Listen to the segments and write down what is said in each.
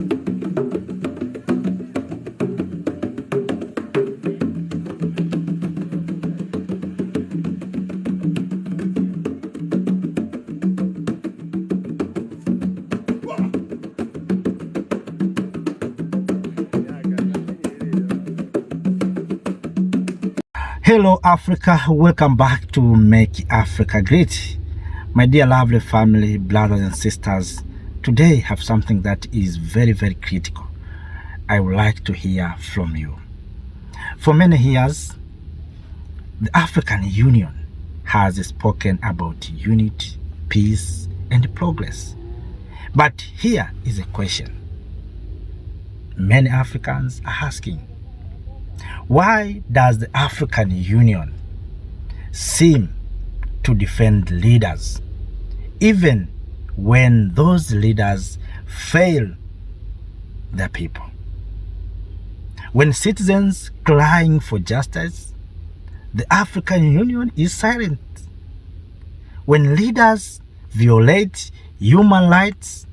Hello Africa, welcome back to Make Africa Great. My dear lovely family, brothers and sisters, today I have something that is very critical. I would like to hear from you. For many years, the African Union has spoken about unity, peace and progress. But here is a question many Africans are asking. Why does the African Union seem to defend leaders even when those leaders fail their people? When citizens crying for justice, the African Union is silent. When leaders violate human rights,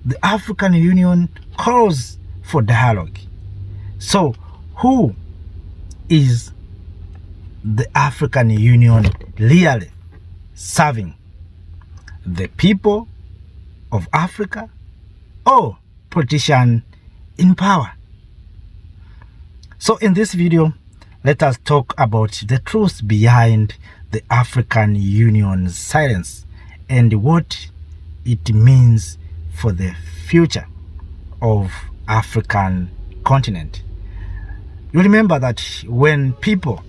the African Union calls for dialogue. So, who is the African Union really serving? The people of Africa or politicians in power? So in this video, let us talk about the truth behind the African Union's silence and what it means for the future of African continent. You remember that when people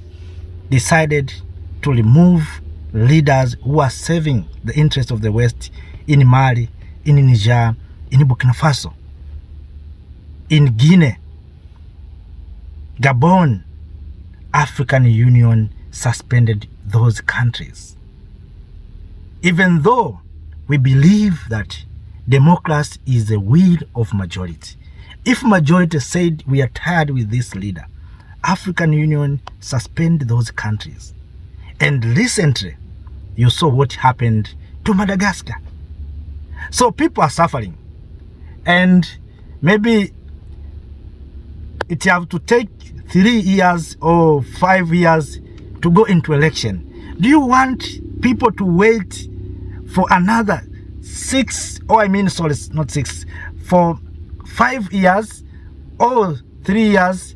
decided to remove leaders who are serving the interests of the West in Mali, in Niger, in Burkina Faso, in Guinea, Gabon, African Union suspended those countries. Even though we believe that democracy is the will of majority. If majority said we are tired with this leader, African Union suspend those countries. And recently, you saw what happened to Madagascar. So people are suffering. And maybe it have to take 3 years or 5 years to go into election. Do you want people to wait for another 5 years or 3 years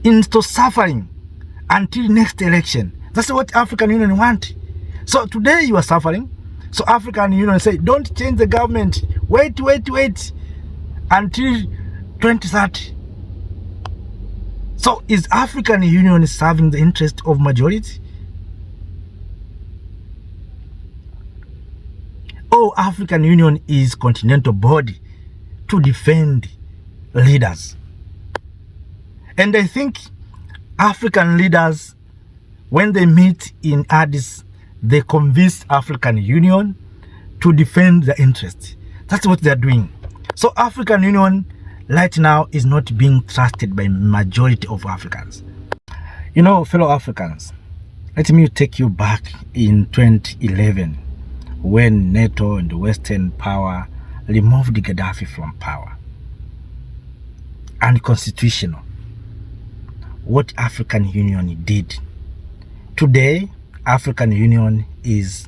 into suffering until next election? That's what African Union want. So today you are suffering. So African Union say, don't change the government. Wait until 2030. So is African Union serving the interest of majority? Or African Union is continental body to defend leaders? And I think African leaders, when they meet in Addis, they convince African Union to defend their interests. That's what they're doing. So African Union right now is not being trusted by majority of Africans. You know, fellow Africans, let me take you back in 2011 when NATO and the Western power removed Gaddafi from power. Unconstitutional. What African Union did. Today, African Union is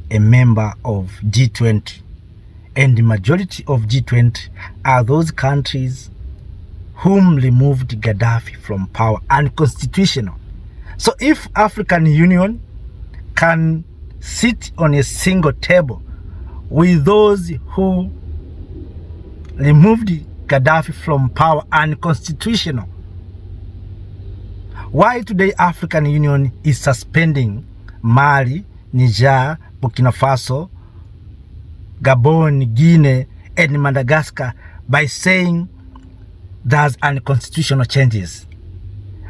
a member of G20, and the majority of G20 are those countries whom removed Gaddafi from power, unconstitutional. So if African Union can sit on a single table with those who removed Gaddafi from power, unconstitutional, why today African Union is suspending Mali, Niger, Burkina Faso, Gabon, Guinea, and Madagascar by saying there's unconstitutional changes?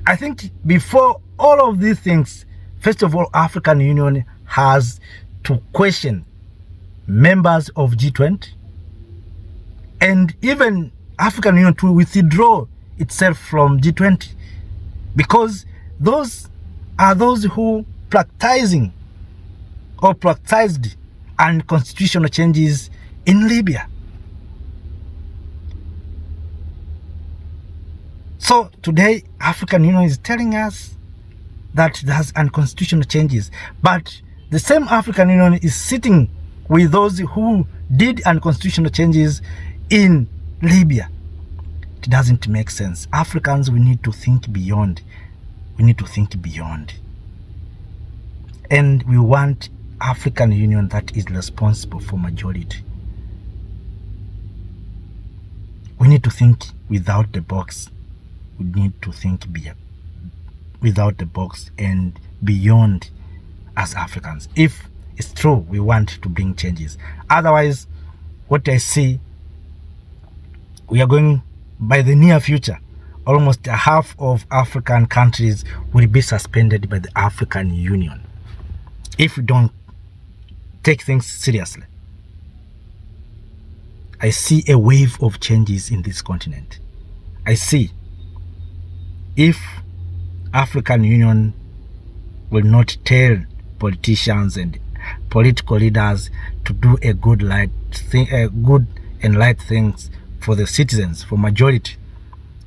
I think before all of these things, first of all, African Union has to question members of G20 and even African Union to withdraw itself from G20, because those are those who practiced unconstitutional changes in Libya. So today, African Union is telling us that there's unconstitutional changes, but the same African Union is sitting with those who did unconstitutional changes in Libya. It doesn't make sense. Africans, we need to think beyond. We need to think beyond. And we want African Union that is responsible for majority. We need to think without the box. We need to think without the box and beyond as Africans. If it's true, we want to bring changes. Otherwise, what I see, we are going, by the near future, almost half of African countries will be suspended by the African Union if we don't take things seriously. I see a wave of changes in this continent. I see if African Union will not tell politicians and political leaders to do a good and right things for the citizens, for majority,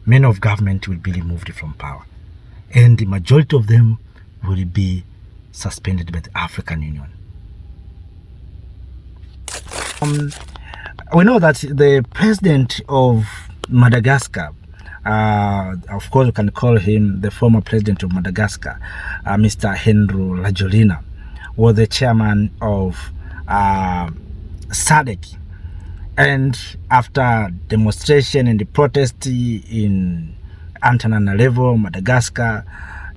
many of government will be removed from power, and the majority of them will be suspended by the African Union. We know that the president of Madagascar, of course we can call him the former president of Madagascar, Mr. Henry Rajoelina, was the chairman of SADC. And after demonstration and the protest in Antananarivo, Madagascar,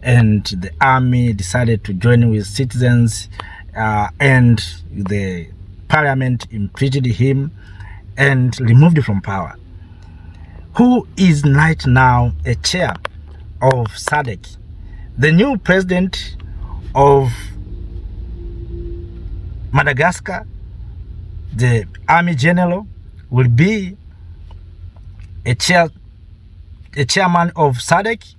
and the army decided to join with citizens, and the parliament impeached him and removed him from power. Who is right now a chair of SADC? The new president of Madagascar, the army general, will be a chairman of SADC.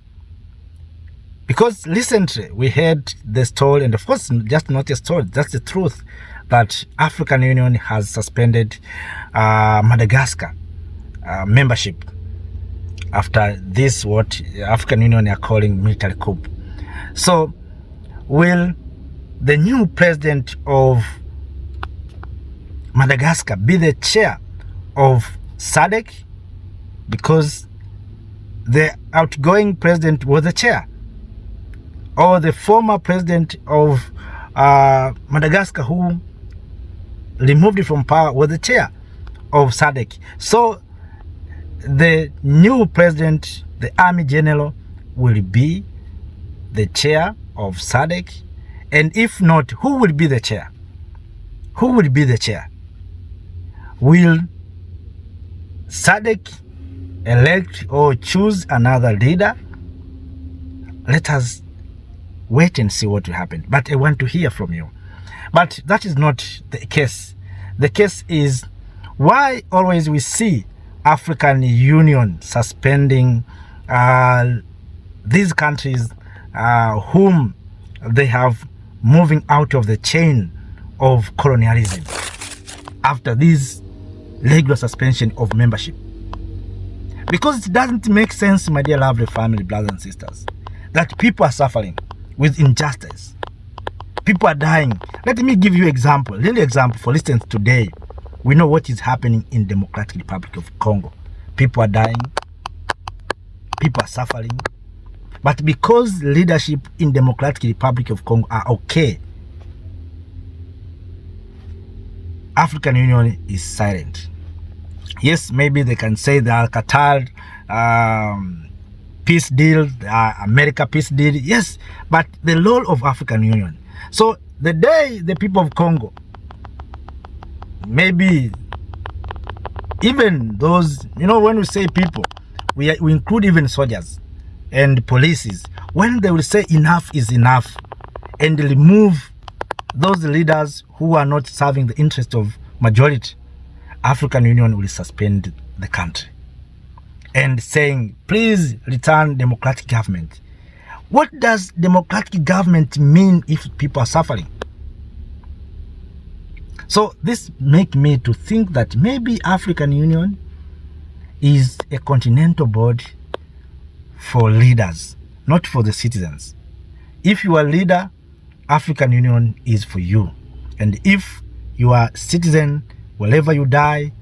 Because recently we heard the story, and of course just not a story, that's the truth, that African Union has suspended Madagascar membership after this, what African Union are calling military coup. So will the new president of Madagascar be the chair of SADC? Because the outgoing president was the chair, or the former president of Madagascar who removed it from power was the chair of SADC. So the new president, the army general, will be the chair of SADC. And if not, who will be the chair? Who will be the chair? Will SADC elect or choose another leader? Let us wait and see what will happen. But I want to hear from you. But that is not the case. The case is why always we see African Union suspending these countries whom they have moving out of the chain of colonialism after this regular suspension of membership. Because it doesn't make sense, my dear lovely family, brothers and sisters, that people are suffering with injustice. People are dying. Let me give you example, really example. For instance, today, we know what is happening in Democratic Republic of Congo. People are dying. People are suffering. But because leadership in Democratic Republic of Congo are okay, African Union is silent. Yes, maybe they can say the Qatar peace deal, America peace deal, yes, but the role of African Union. So the day the people of Congo, maybe even those, when we say people, we include even soldiers and police, when they will say enough is enough and remove those leaders who are not serving the interest of majority, African Union will suspend the country and saying, please return democratic government. What does democratic government mean if people are suffering? So this make me to think that maybe African Union is a continental body for leaders, not for the citizens. If you are a leader, African Union is for you. And if you are a citizen, wherever you die,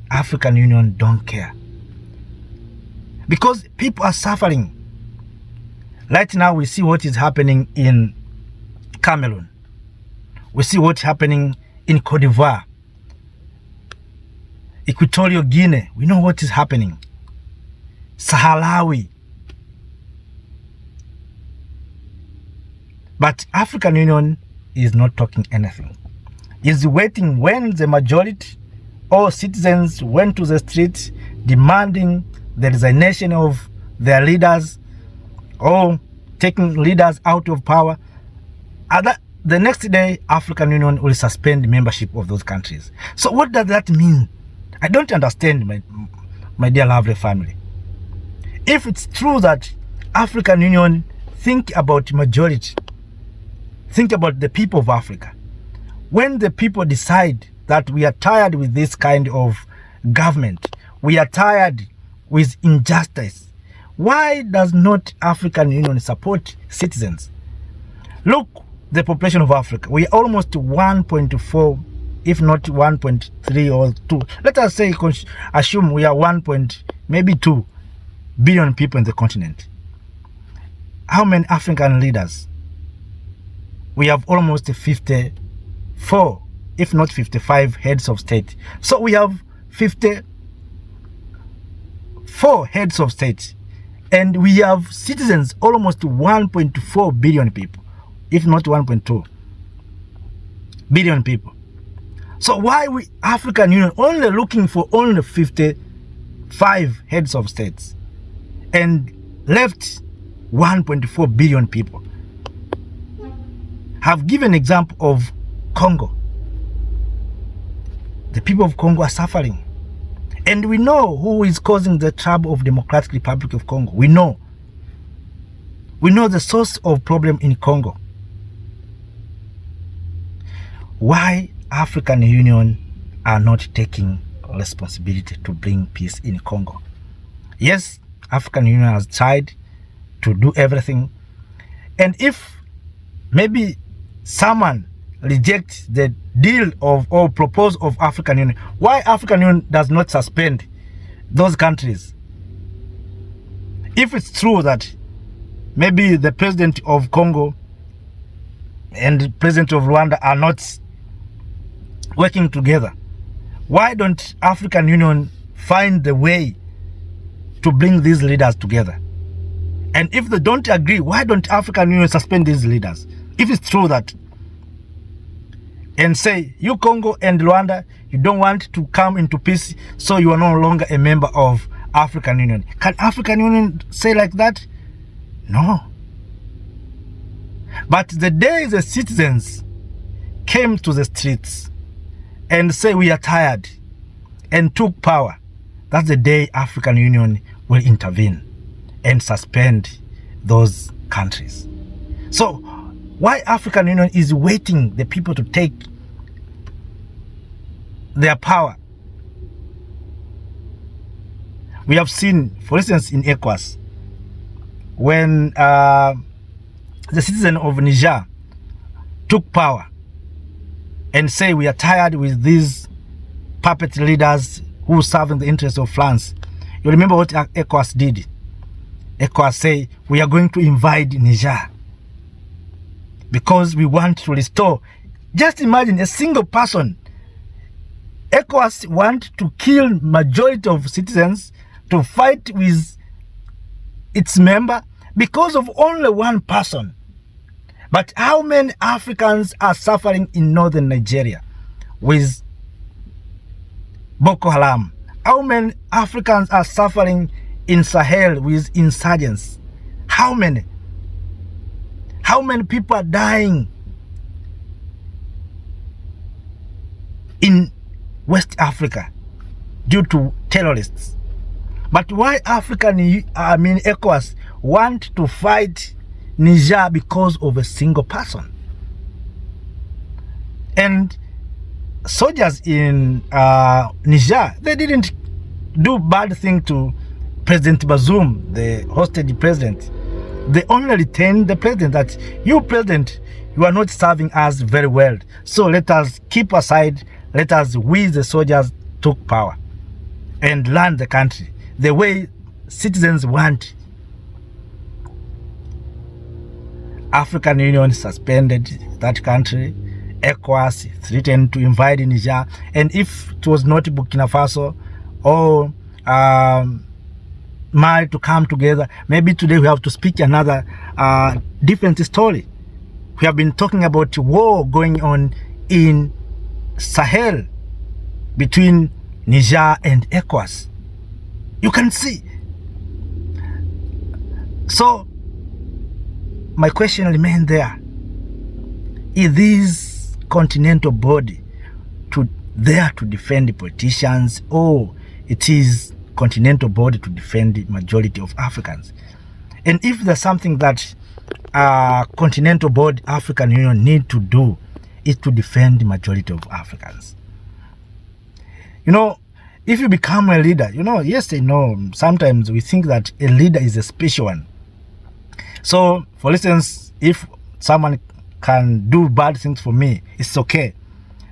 African Union don't care. Because people are suffering. Right now we see what is happening in Cameroon. We see what's happening in Cote d'Ivoire, Equatorial Guinea. We know what is happening. Sahrawi. But African Union is not talking anything. It's waiting when the majority or citizens went to the streets demanding the resignation of their leaders or taking leaders out of power. The next day, African Union will suspend membership of those countries. So what does that mean? I don't understand, my dear lovely family. If it's true that African Union think about majority, think about the people of Africa. When the people decide that we are tired with this kind of government, we are tired with injustice, why does not African Union support citizens? Look, the population of Africa, we are almost 1.4, if not 1.3 or 2. Let us say, assume we are 2 billion people in the continent. How many African leaders? We have almost 54, if not 55 heads of state. So we have 54 heads of state. And we have citizens, almost 1.4 billion people, if not 1.2 billion people. So why we African Union only looking for only 55 heads of states and left 1.4 billion people? Have given example of Congo. The people of Congo are suffering. And we know who is causing the trouble of Democratic Republic of Congo. We know. We know the source of problem in Congo. Why African Union are not taking responsibility to bring peace in Congo? Yes, African Union has tried to do everything. And if maybe someone rejects the deal of or proposal of African Union, why African Union does not suspend those countries? If it's true that maybe the president of Congo and the president of Rwanda are not working together, why don't African Union find the way to bring these leaders together? And if they don't agree, why don't African Union suspend these leaders? If it's true that, and say, you Congo and Rwanda, you don't want to come into peace, so you are no longer a member of African Union. Can African Union say like that? No. But the day the citizens came to the streets and say we are tired and took power, that's the day African Union will intervene and suspend those countries. So why African Union is waiting the people to take their power? We have seen, for instance, in ECOWAS, when the citizen of Niger took power and say we are tired with these puppet leaders who serve in the interest of France. You remember what ECOWAS did? ECOWAS say we are going to invade Niger because we want to restore. Just imagine a single person. ECOWAS want to kill majority of citizens to fight with its member because of only one person. But how many Africans are suffering in northern Nigeria with Boko Haram? How many Africans are suffering in Sahel with insurgents? How many? How many people are dying in West Africa due to terrorists? But why ECOWAS want to fight Niger because of a single person? And soldiers in Niger, they didn't do bad thing to President Bazoum, the hostage president, they only retained the president that you president, you are not serving us very well. So let us keep aside, let us, we the soldiers took power and run the country the way citizens want. African Union suspended that country. ECOWAS threatened to invade Niger, and if it was not Burkina Faso or Mali to come together, maybe today we have to speak another different story. We have been talking about war going on in Sahel between Niger and ECOWAS. You can see. So my question remains there. Is this continental body there to defend the politicians, or it is continental body to defend the majority of Africans? And if there's something that continental body African Union need to do, is to defend the majority of Africans. You know, if you become a leader, you know, yes and no, sometimes we think that a leader is a special one. So, for instance, if someone can do bad things for me, it's okay.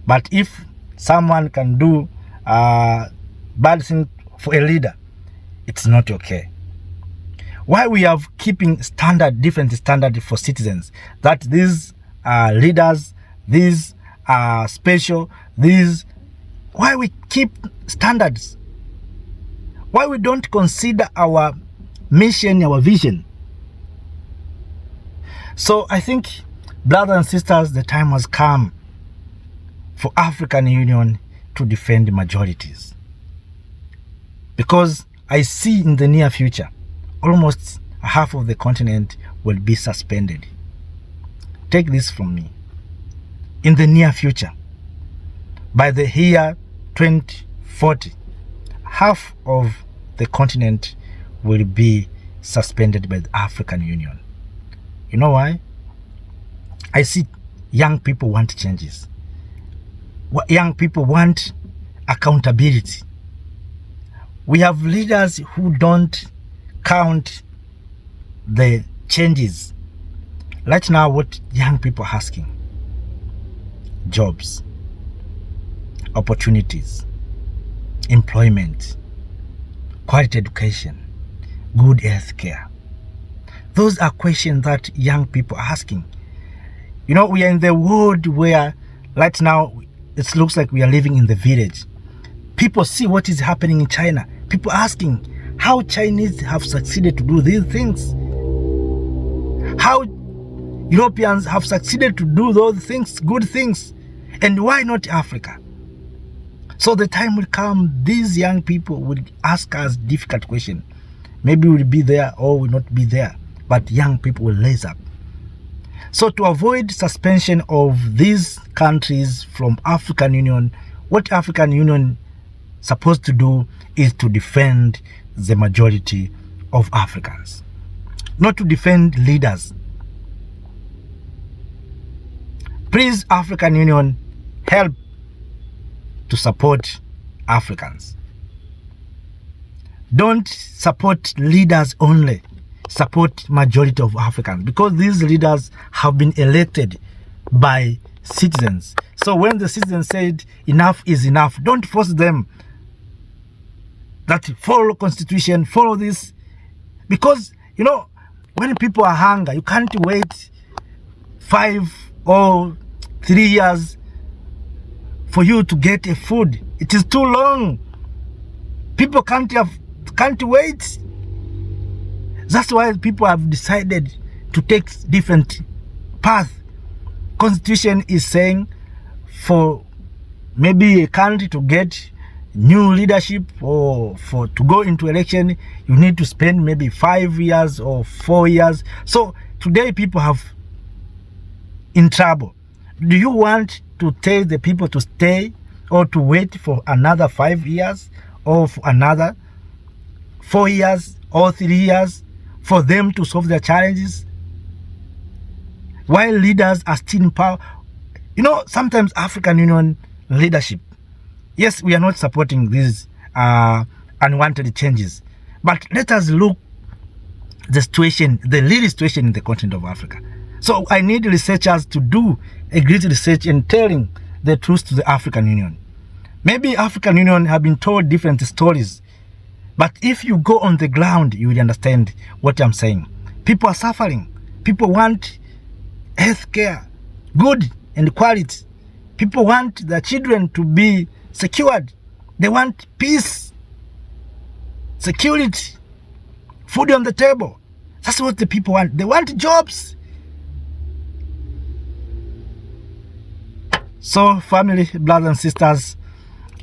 But if someone can do bad things for a leader, it's not okay. Why we have keeping different standard for citizens, that these leaders, these are special, why we keep standards? Why we don't consider our mission, our vision? So I think, brothers and sisters, the time has come for African Union to defend the majorities. Because I see in the near future, almost half of the continent will be suspended. Take this from me. In the near future, by the year 2040, half of the continent will be suspended by the African Union. You know why? I see young people want changes. Young people want accountability. We have leaders who don't count the changes. Right now, what young people are asking: jobs, opportunities, employment, quality education, good health care. Those are questions that young people are asking. You know, we are in the world where right now it looks like we are living in the village. People see what is happening in China. People asking how Chinese have succeeded to do these things. How Europeans have succeeded to do those things, good things. And why not Africa? So the time will come, these young people will ask us difficult questions. Maybe we'll be there or will not be there. But young people will rise up. So to avoid suspension of these countries from African Union, what African Union supposed to do is to defend the majority of Africans, not to defend leaders. Please, African Union, help to support Africans. Don't support leaders only. Support majority of Africans, because these leaders have been elected by citizens. So when the citizens said enough is enough, don't force them that follow constitution, follow this. Because, you know, when people are hungry, you can't wait 5 or 3 years for you to get a food. It is too long. People can't wait. That's why people have decided to take different path. Constitution is saying for maybe a country to get new leadership or to go into election, you need to spend maybe 5 years or 4 years. So today people have in trouble. Do you want to tell the people to stay or to wait for another 5 years or for another 4 years or 3 years for them to solve their challenges while leaders are still in power? You know, sometimes African Union leadership, yes, we are not supporting these unwanted changes, But let us look the situation, the real situation in the continent of Africa. So I need researchers to do a great research and telling the truth to the African Union. Maybe African Union have been told different stories, but if you go on the ground, you will understand what I'm saying. People are suffering. People want health care, good and quality. People want their children to be secured. They want peace, security, food on the table. That's what the people want. They want jobs. So family, brothers and sisters,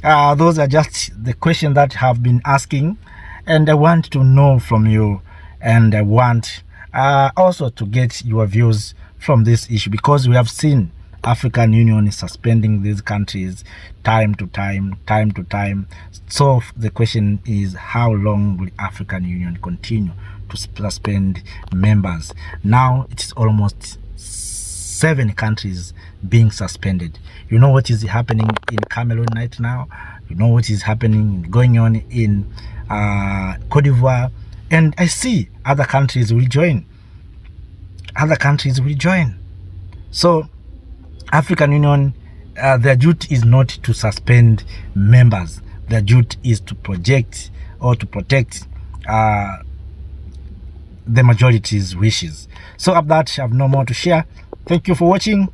those are just the questions that have been asking, and I want to know from you, and I want also to get your views from this issue, because we have seen African Union is suspending these countries time to time. So the question is, how long will African Union continue to suspend members? Now it's almost 7 countries being suspended. You know what is happening in Cameroon right now. You know what is happening, going on in Cote d'Ivoire, and I see other countries will join. So African Union, their duty is not to suspend members. Their duty is to project or to protect the majority's wishes. So of that, I have no more to share. Thank you for watching.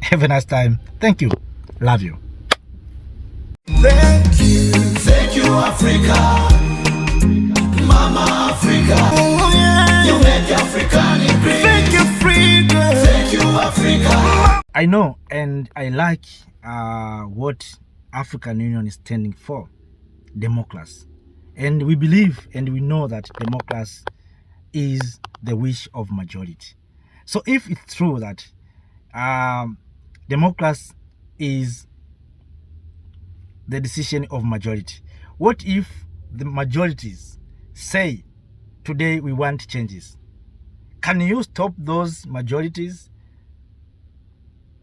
Have a nice time. Thank you. Love you. Thank you, Africa. Mama Africa. Oh, yeah. You make African great. Thank you, Africa. Thank you, Africa. I know and I like what African Union is standing for, democracy. And we believe and we know that democracy is the wish of majority. So if it's true that democracy is the decision of majority, what if the majorities say today we want changes? Can you stop those majorities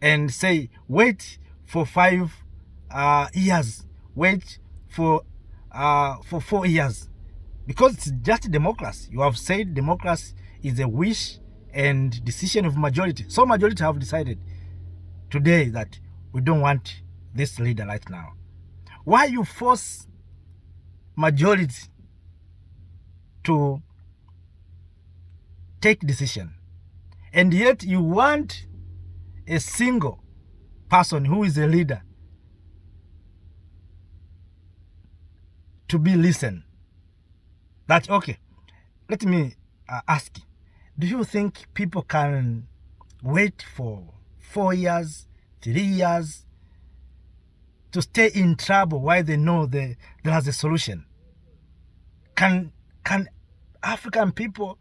and say wait for 5 years, wait for 4 years? Because it's just democracy. You have said democracy is a wish and decision of majority. So majority have decided today that we don't want this leader right now. Why you force majority to take decision, and yet you want a single person who is a leader to be listened? That okay, let me ask you, do you think people can wait for 4 years, 3 years to stay in trouble while they know there is a solution? Can African people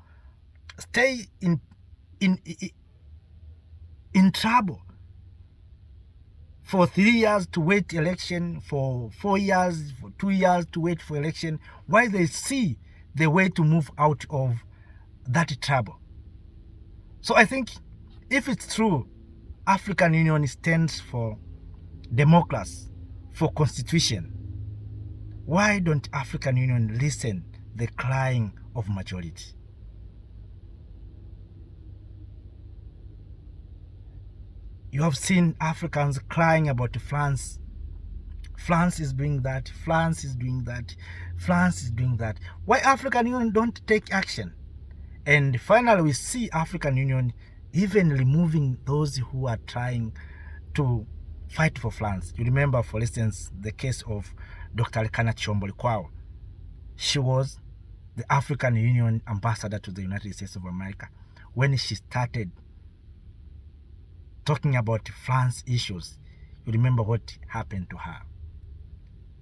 stay in trouble for 3 years to wait election, for 4 years, for 2 years to wait for election, while they see the way to move out of that trouble? So I think if it's true African Union stands for democracy, for constitution, why don't African Union listen the crying of majority? You have seen Africans crying about France. France is doing that. France is doing that. France is doing that. Why African Union don't take action? And finally, we see African Union even removing those who are trying to fight for France. You remember, for instance, the case of Dr. Lekana Chombolekwao. She was the African Union ambassador to the United States of America. When she started talking about France issues, you remember what happened to her.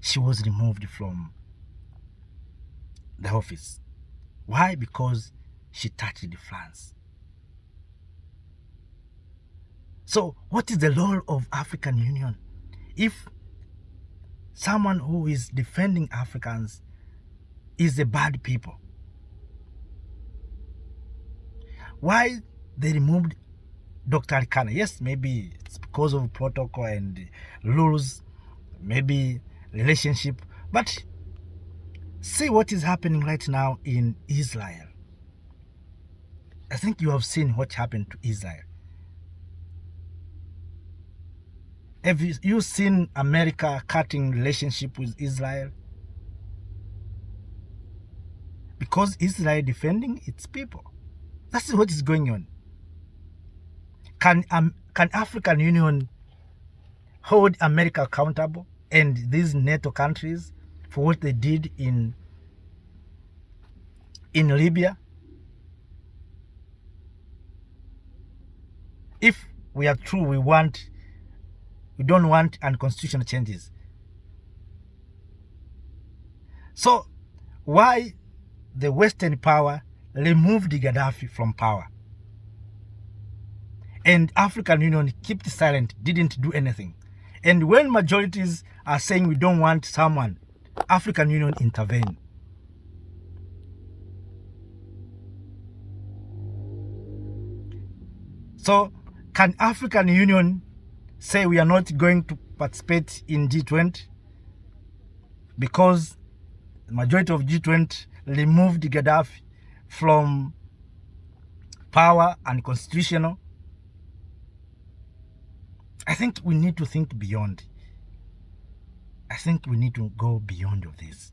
She was removed from the office. Why? Because she touched France. So what is the role of African Union if someone who is defending Africans is a bad people? Why they removed Dr. Lekana? Yes, maybe it's because of protocol and rules, maybe relationship, but See what is happening right now in Israel. I think you have seen what happened to Israel. Have you seen America cutting relationship with Israel? Because Israel defending its people. That's what is going on. Can African Union hold America accountable and these NATO countries for what they did in Libya? If we are true, we don't want unconstitutional changes. So why the Western power removed Gaddafi from power and African Union kept silent, didn't do anything? And when majorities are saying we don't want someone, African Union intervene. So can African Union say we are not going to participate in G20 because the majority of G20 removed Gaddafi from power and constitutional? I think we need to think beyond. I think we need to go beyond of this.